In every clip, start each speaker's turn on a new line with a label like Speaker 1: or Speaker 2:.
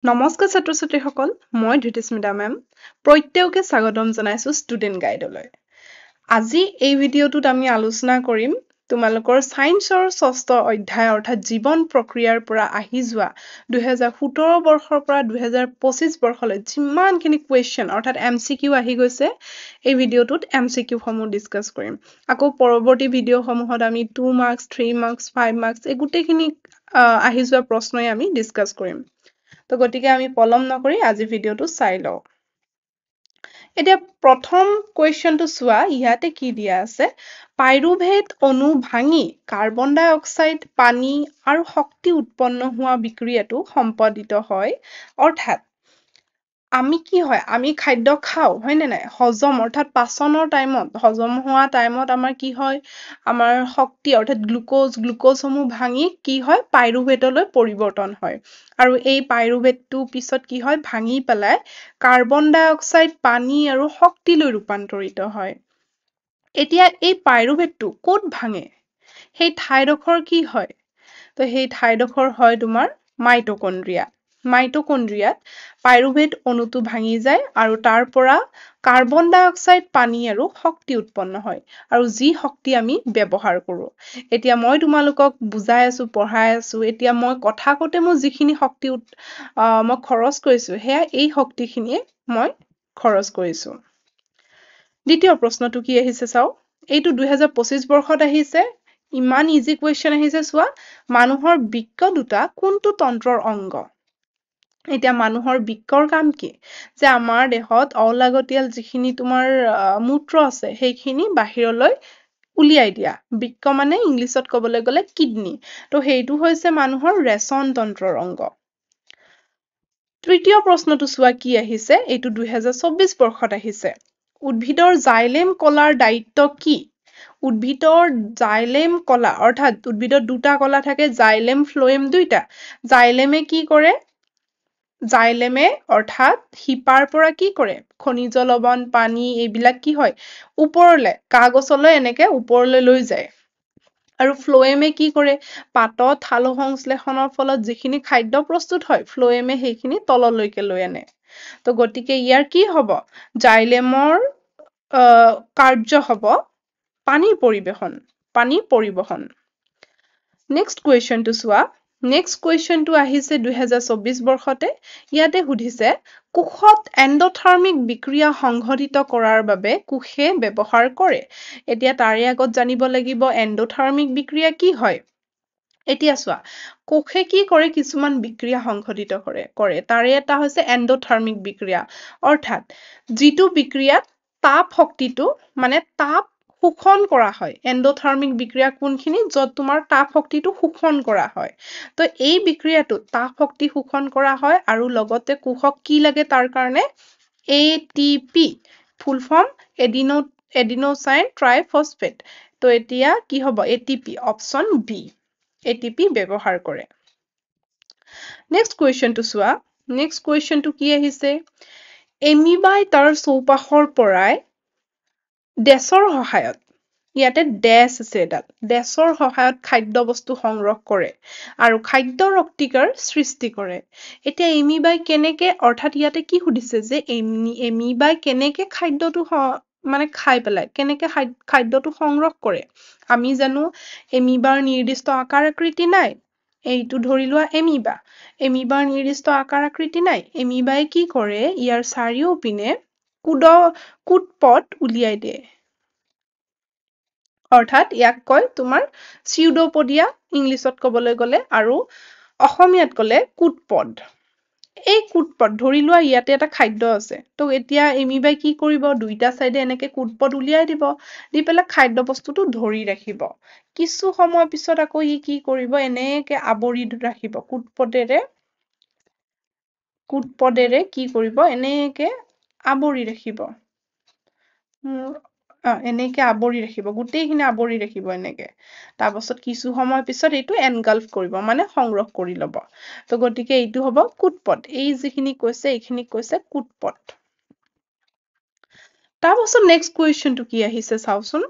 Speaker 1: নমস্কাৰ ছাত্ৰ ছাত্ৰীসকল মই ধৃতিস্মিতা মেম প্ৰত্যেককে স্বাগতম জনাইছো ষ্টুডেণ্ট গাইডলৈ আজি এই ভিডিঅ'টোত আমি আলোচনা কৰিম তোমালোকৰ সায়েন্সৰ ষষ্ঠ অধ্যায় অৰ্থাৎ জীৱন প্ৰক্ৰিয়াৰ পৰা আহি যোৱা 2017 বৰ্ষৰ পৰা 2025 বৰ্ষলৈ যিমানখিনি কোৱেশ্চন অৰ্থাৎ এমচিকিউ আহি গৈছে এই ভিডিঅ'টোত এমচিকিউ সমূহ ডিসকাস কৰিম আকৌ পৰৱৰ্তী ভিডিঅ' সমূহত আমি 2 মাৰ্কস 3 মাৰ্কস 5 মাৰ্কস এই গুটেখিনি আহি যোৱা প্ৰশ্নই আমি ডিসকাস কৰিম তো গতিকে আমি পলম নকৰি আজি ভিডিঅ'টো চাই লওঁ এতিয়া প্ৰথম কোৱেশ্চনটো চোৱা ইয়াতে কি দিয়া আছে পাইৰুভেট অণু ভাঙি কাৰ্বন ডাই অক্সাইড পানী আৰু শক্তি উৎপন্ন হোৱা বিক্ৰিয়াটো সম্পাদিত হয় অৰ্থাৎ আমি কি হয় আমি খাদ্য খাও হয় নে নাই হজম অৰ্থাৎ পাচনৰ টাইমত হজম হোৱা টাইমত আমাৰ কি হয় আমাৰ শক্তি অৰ্থাৎ গ্লুকোজ সমূহ ভাঙি কি হয় পাইৰুভেটলৈ পৰিৱৰ্তন হয় আৰু এই পাইৰুভেটটো পিছত কি হয় ভাঙি পেলাই কাৰ্বন ডাই অক্সাইড পানী আৰু শক্তিলৈ ৰূপান্তৰিত হয় এতিয়া এই পাইৰুভেটটো ক'ত ভাঙে সেই ঠাইডোখৰ কি হয় তো সেই ঠাইডোখৰ হয় তোমাৰ মাইটোকন্ড্ৰিয়াত পাইৰুভেট অণুটো ভাঙি যায় আৰু তাৰ পৰা কাৰ্বন ডাই অক্সাইড পানী আৰু শক্তি উৎপন্ন হয় আৰু যি শক্তি আমি ব্যৱহাৰ কৰো এতিয়া মই তোমালোকক বুজাই আছো পঢ়াই আছো এতিয়া মই কথা কওঁতে মই যিখিনি শক্তি মই খৰচ কৰিছো সেয়া এই শক্তিখিনিয়ে মই খৰচ কৰিছো দ্বিতীয় প্ৰশ্নটো কি আহিছে চাও এইটো 2025 বৰ্ষত আহিছে ইমান ইজি কুৱেশ্চন আহিছে চোৱা মানুহৰ বৃক্ক দুটা কোনটো তন্ত্ৰৰ অংগ এতিয়া মানুহৰ বৃক্কৰ কাম কি যে আমাৰ দেহত অলাগতিয়াল যিখিনি তোমাৰ মূত্ৰ আছে সেইখিনি বাহিৰলৈ উলিয়াই দিয়া বৃক্ক মানে ইংলিছত ক'বলৈ গ'লে কিডনী তো সেইটো হৈছে মানুহৰ ৰেচন তন্ত্ৰৰ অংগ তৃতীয় প্ৰশ্নটো চোৱা কি আহিছে এইটো 2024 বৰ্ষত আহিছে উদ্ভিদৰ জাইলেম কলাৰ দায়িত্ব কি উদ্ভিদৰ জাইলেম কলা অৰ্থাৎ উদ্ভিদৰ দুটা কলা থাকে জাইলেম ফ্লোয়েম দুইটা জাইলেমে কি কৰে জাইলেমে অৰ্থাৎ হিপাৰ পৰা কি কৰে খনিজ লৱণ পানী এইবিলাক কি হয় ওপৰলে কাগজলৈ এনেকে ওপৰলৈ লৈ যায় আৰু ফ্লোয়েমে কি কৰে পাতত সালো সংশ্লেষণৰ ফলত যিখিনি খাদ্য প্ৰস্তুত হয় ফ্লোয়েমে সেইখিনি তললৈকে লৈ আনে তো গতিকে ইয়াৰ কি হ'ব জাইলেমৰ কাৰ্য হ'ব পানীৰ পৰিবহন নেক্সট কুৱেশ্যনটো চোৱা নেক্সট কুৱেশ্যনটো আহিছে 2024 বৰ্ষতে ইয়াতে সুধিছে কোষত এণ্ডোথাৰ্মিক বিক্ৰিয়া সংঘটিত কৰাৰ বাবে কোষে ব্যৱহাৰ কৰে এতিয়া তাৰে আগত জানিব লাগিব এণ্ডোথাৰ্মিক বিক্ৰিয়া কি হয় এতিয়া চোৱা কোষে কি কৰে কিছুমান বিক্ৰিয়া সংঘটিত কৰে তাৰে এটা হৈছে এণ্ডোথাৰ্মিক বিক্ৰিয়া অৰ্থাৎ যিটো বিক্ৰিয়াত তাপ শক্তিটো মানে তাপ শোষণ কৰা হয় এণ্ডোথাৰ্মিক বিক্ৰিয়া কোনখিনি যত তোমাৰ তাপ শক্তিটো শোষণ কৰা হয় তো এই বিক্ৰিয়াটো তাপ শক্তি শোষণ কৰা হয় আৰু লগতে কোষক কি লাগে তাৰ কাৰণে ATP ফুল ফৰ্ম এডিনোসাইন ট্ৰাইফসফেট তো এতিয়া কি হ'ব ATP অপচন বি ATP ব্যৱহাৰ কৰে নেক্সট কুৱেশ্যনটো চোৱা নেক্সট কুৱেশ্যনটো কি আহিছে এমিবাই তাৰ চৌপাশৰ পৰাই ডেছৰ সহায়ত ইয়াতে ডেছ আছে এডাল ডেছৰ সহায়ত খাদ্য বস্তু সংগ্ৰহ কৰে আৰু খাদ্য ৰক্তিকাৰ সৃষ্টি কৰে এতিয়া এমিবাই কেনেকে অৰ্থাৎ ইয়াতে কি সুধিছে যে এমিবাই কেনেকে খাদ্যটো মানে খাই পেলাই কেনেকে খাদ্যটো সংগ্ৰহ কৰে আমি জানো এমিবাৰ নিৰ্দিষ্ট আকাৰ আকৃতি নাই এইটো ধৰি লোৱা এমিবাৰ নিৰ্দিষ্ট আকাৰ আকৃতি নাই এমিবাই কি কৰে ইয়াৰ চাৰিওপিনে কুটপট উলিয়াই দিয়ে অৰ্থাৎ ইয়াক কয় তোমাৰ চিউডোপডিয়া ইংলিছত ক'বলৈ গ'লে আৰু অসমীয়াত ক'লে কুটপদ এই কুটপদ ধৰি লোৱা ইয়াতে এটা খাদ্য আছে তো এতিয়া এমিবাই কি কৰিব দুইটা চাইডে এনেকে কুটপদ উলিয়াই দিব দি পেলাই খাদ্য বস্তুটো ধৰি ৰাখিব কিছু সময় পিছত আকৌ ই কি কৰিব এনেকে আৱৰি ৰাখিব কুটপদেৰে কি কৰিব এনেকে আৱৰি ৰাখিব এনেকে আৱৰি ৰাখিব গোটেইখিনি আৱৰি ৰাখিব এনেকে তাৰ পাছত কিছু সময় পিছত এইটো এনগাল্ফ কৰিব মানে সংগ্ৰহ কৰি ল'ব তো গতিকে এইটো হ'ব কুটপদ এই যিখিনি কৈছে এইখিনি কৈছে কুটপদ তাৰ পাছত নেক্সট কুৱেশ্যনটো কি আহিছে চাওচোন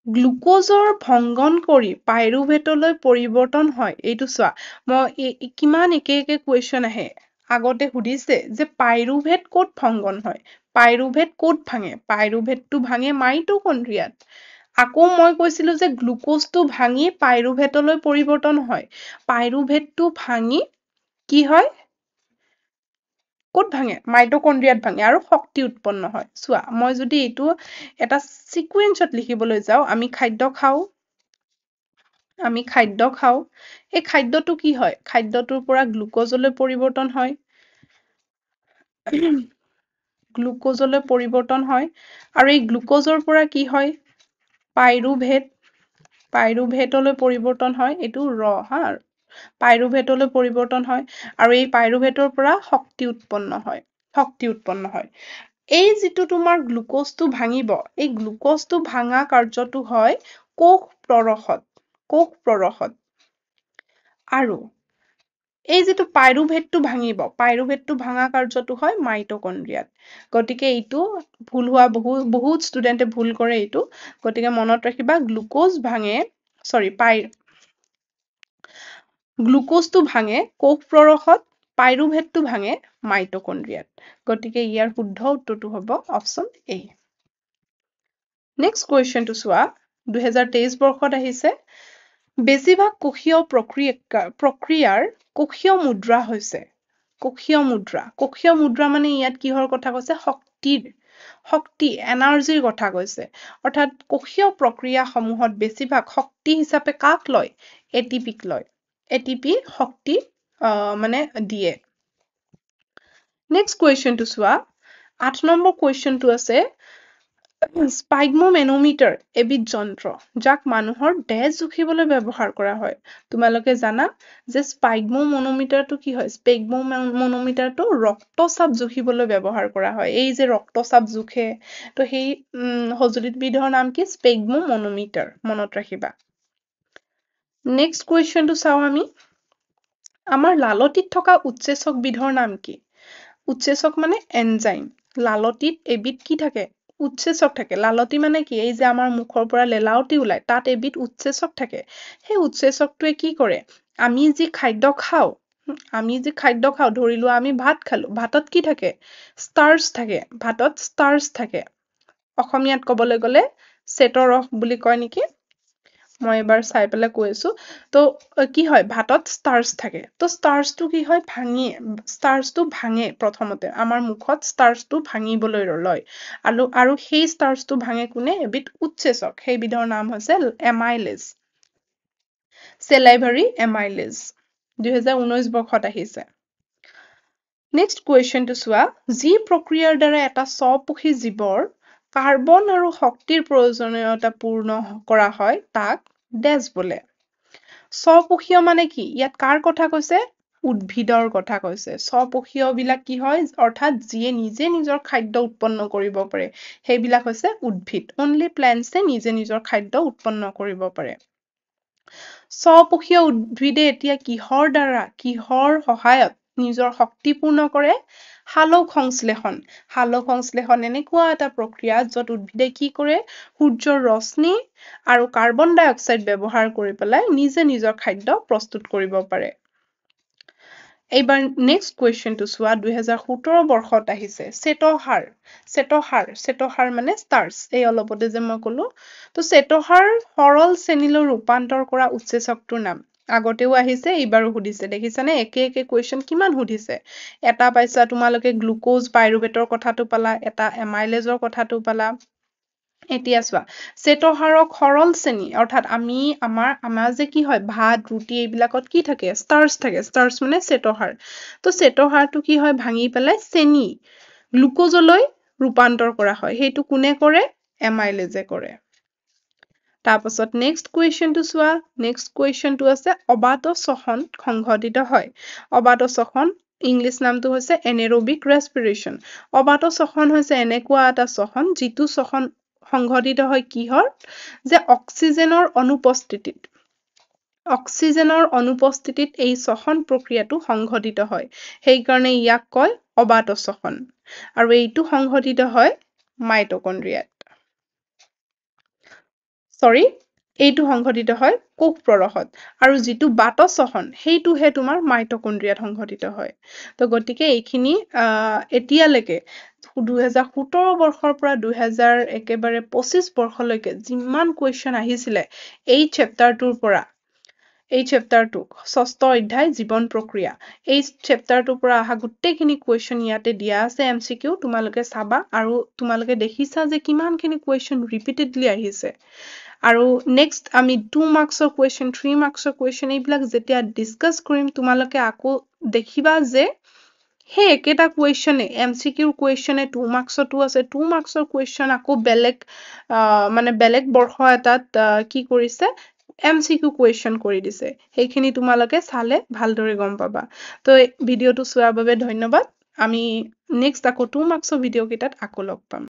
Speaker 1: গ্লুকোজৰ ভংগন কৰি পাইৰুভেটলৈ পৰিৱৰ্তন হয় এইটো চোৱা মই কিমান একে কুৱেশ্যন আহে আগতে সুধিছে যে পাইৰুভেট ক'ত ভংগন হয় পাইৰুভেট ক'ত ভাঙে পাইৰুভেটটো ভাঙে মাইটোকণ্ড্ৰিয়াত আকৌ মই কৈছিলো যে গ্লুকোজটো ভাঙি পাইৰুভেটলৈ পৰিৱৰ্তন হয় পাইৰুভেটটো ভাঙি কি হয় ক'ত ভাঙে মাইটোকণ্ড্ৰিয়াত ভাঙে আৰু শক্তি উৎপন্ন হয় চোৱা মই যদি এইটো এটা সিকুৱেন্সত লিখিবলৈ যাও আমি খাদ্য খাওঁ এই খাদ্যটো কি হয় খাদ্যটোৰ পৰা গ্লুকোজলৈ পৰিৱৰ্তন হয় গ্লুকোজলৈ পৰিৱৰ্তন হয় আৰু এই গ্লুকোজৰ পৰা কি হয় পাইৰুভেটলৈ পৰিৱৰ্তন হয় এইটো হা পাইৰুভেটলৈ পৰিৱৰ্তন হয় আৰু এই পাইৰুভেটৰ পৰা শক্তি উৎপন্ন হয় এই যিটো তোমাৰ গ্লুকোজটো ভাঙিব এই গ্লুকোজটো ভাঙা কাৰ্যটো হয় কোষ প্ৰৰসত আৰু এই যিটো পাইৰুভেটটো ভাঙিব পাইৰুভেটটো ভাঙা কাৰ্যটো হয় মাইটোকণ্ড্ৰিয়াত গতিকে এইটো ভুল হোৱা বহুত ষ্টুডেন্টে ভুল কৰে এইটো গতিকে মনত ৰাখিবা গ্লুকোজটো ভাঙে কোষ প্ৰৰসত পাইৰুভেটটো ভাঙে মাইটোকণ্ড্ৰিয়াত গতিকে ইয়াৰ শুদ্ধ উত্তৰটো হ'ব অপচন এ নেক্সট কুৱেশ্যনটো চোৱা 2023 বৰ্ষত আহিছে বেছিভাগ কোষীয় প্ৰক্ৰিয়াৰ কোষীয় মুদ্ৰা হৈছে কোষীয় মুদ্ৰা মানে ইয়াত কিহৰ কথা কৈছে শক্তি এনাৰ্জিৰ কথা কৈছে অৰ্থাৎ কোষীয় প্ৰক্ৰিয়াসমূহত বেছিভাগ শক্তি হিচাপে কাক লয় এটিপিক লয় এটিপি শক্তি মানে দিয়ে নেক্সট কুৱেশ্যনটো চোৱা 8 নম্বৰ কুৱেশ্যনটো আছে স্পাইগমোমেনোমিটাৰ এবিধ যন্ত্ৰ যাক মানুহৰ তেজ জুখিবলৈ ব্যৱহাৰ কৰা হয় তোমালোকে জানা যে স্পাইগমোমেনোমিটাৰটো কি হয় স্পাইগমোমেনোমিটাৰটো ৰক্তচাপ জুখিবলৈ ব্যৱহাৰ কৰা হয় এই যে ৰক্তচাপ জুখে তো সেই সঁজুলিবিধৰ নাম কি স্পাইগমোমেনোমিটাৰ মনত ৰাখিবা নেক্সট কুৱেশ্যনটো চাওঁ আমি আমাৰ লালটিত থকা উৎসেচকবিধৰ নাম কি উৎসেচক মানে এনজাইম লালটিত এবিধ কি থাকে উৎসেচক থাকে লালটি মানে কি এই যে আমাৰ মুখৰ পৰা লেলাৱতি ওলাই তাত এবিধ উৎসেচক থাকে সেই উৎসেচকটোৱে কি কৰে আমি যি খাদ্য খাওঁ ধৰি লোৱা আমি ভাত খালো ভাতত কি থাকে ষ্টাৰ্চ থাকে অসমীয়াত ক'বলৈ গ'লে চেতৰ ৰস বুলি কয় নেকি মই এবাৰ চাই পেলাই কৈ আছো তো কি হয় ভাতত ষ্টাৰ্চ থাকে তো ষ্টাৰ্চটো কি হয় ষ্টাৰ্চটো ভাঙে প্ৰথমতে আমাৰ মুখত ষ্টাৰ্চটো ভাঙিবলৈ লয় আৰু সেই ষ্টাৰ্চটো ভাঙে কোনে এবিধ উৎসেচক সেইবিধৰ নাম হৈছে এমাইলেজ চেলাইভাৰী এমাইলেজ 2019 বৰ্ষত আহিছে নেক্সট কুৱেশ্যনটো চোৱা যি প্ৰক্ৰিয়াৰ দ্বাৰা এটা স্বপোষী জীৱৰ কাৰ্বন আৰু শক্তিৰ প্ৰয়োজনীয়তা পূৰ্ণ কৰা হয় তাক ডেছ বোলে স্বপোষীয় মানে কি ইয়াত কাৰ কথা কৈছে উদ্ভিদৰ কথা কৈছে স্বপোষীয় বিলাক কি হয় অৰ্থাৎ যিয়ে নিজে নিজৰ খাদ্য উৎপন্ন কৰিব পাৰে সেইবিলাক হৈছে উদ্ভিদ অনলি প্লেন্টছে নিজে নিজৰ খাদ্য উৎপন্ন কৰিব পাৰে স্বপোষীয় উদ্ভিদে এতিয়া কিহৰ সহায়ত নিজৰ শক্তি পূৰ্ণ কৰে সালোক সংশ্লেষণ এনেকুৱা এটা প্ৰক্ৰিয়া য'ত উদ্ভিদে কি কৰে সূৰ্যৰ ৰশ্মি আৰু কাৰ্বন ডাই অক্সাইড ব্যৱহাৰ কৰি পেলাই নিজে নিজৰ খাদ্য প্ৰস্তুত কৰিব পাৰে এইবাৰ নেক্সট কুৱেশ্যনটো চোৱা 2017 বৰ্ষত আহিছে চেতহাৰ মানে ষ্টাৰ্চ এই অলপতে যে মই ক'লো তো চেতহাৰ সৰল শ্ৰেণীলৈ ৰূপান্তৰ কৰা উৎসেচকটোৰ নাম আগতেও আহিছে এইবাৰো সুধিছে দেখিছানে একে কুৱেশ্যন কিমান সুধিছে এটা পাইছা তোমালোকে গ্লুকোজ পাইৰুভেটৰ কথাটো পালা এটা এমাইলেজৰ কথাটো পালা এতিয়া চোৱা চেতহাৰক সৰল শ্ৰেণী অৰ্থাৎ আমাৰ যে কি হয় ভাত ৰুটি এইবিলাকত কি থাকে ষ্টাৰ্চ মানে চেতহাৰ তো চেতহাৰটো কি হয় ভাঙি পেলাই চেনি গ্লুকোজলৈ ৰূপান্তৰ কৰা হয় সেইটো কোনে কৰে এমাইলেজে কৰে তাৰপাছত নেক্সট কুৱেশ্যনটো চোৱা নেক্সট কুৱেশ্যনটো আছে অবাত শ্বসন সংঘটিত হয় অবাত শ্বসন ইংলিছ নামটো হৈছে এনেৰবিক ৰেছপিৰেশ্যন অবাত শ্বসন হৈছে এনেকুৱা এটা শ্বসন যিটো শ্বসন সংঘটিত হয় কিহৰ যে অক্সিজেনৰ অনুপস্থিতিত এই শ্বসন প্ৰক্ৰিয়াটো সংঘটিত হয় সেইকাৰণে ইয়াক কয় অবাত শ্বসন আৰু এইটো সংঘটিত হয় মাইটোকণ্ড্ৰিয়াত সৰি এইটো সংঘটিত হয় কোষ পৰশত আৰু যিটো বাতচহন সেইটোহে তোমাৰ মাইটকণ্ড্ৰিয়াত সংঘটিত হয় তো গতিকে এইখিনি এতিয়ালৈকে 2017 বৰ্ষৰ পৰা 2025 বৰ্ষলৈকে যিমান কুৱেশ্যন আহিছিলে এই চেপ্টাৰটোৰ পৰা এই চেপ্টাৰটোক ষষ্ঠ অধ্যায় জীৱন প্ৰক্ৰিয়া এই চেপ্টাৰটোৰ পৰা অহা গোটেইখিনি কুৱেশ্যন ইয়াতে দিয়া আছে MCQ তোমালোকে চাবা আৰু তোমালোকে দেখিছা যে কিমানখিনি কুৱেশ্যন ৰিপিটেডলি আহিছে আৰু নেক্সট আমি 2 মাৰ্কছৰ কুৱেশ্যন 3 মাৰ্কছৰ কুৱেশ্যন এইবিলাক যেতিয়া ডিছকাছ কৰিম তোমালোকে আকৌ দেখিবা যে সেই একেটা কুৱেশ্যনে MCQৰ কুৱেশ্যনে 2 মাৰ্কছতো আছে 2 মাৰ্কছৰ কুৱেশ্যন আকৌ বেলেগ মানে বেলেগ বৰ্ষ এটাত কি কৰিছে MCQ কুৱেশ্যন কৰি দিছে সেইখিনি তোমালোকে চালে ভালদৰে গম পাবা তো ভিডিঅ'টো চোৱাৰ বাবে ধন্যবাদ আমি নেক্সট আকৌ 2 মাৰ্কছৰ ভিডিঅ' কেইটাত আকৌ লগ পাম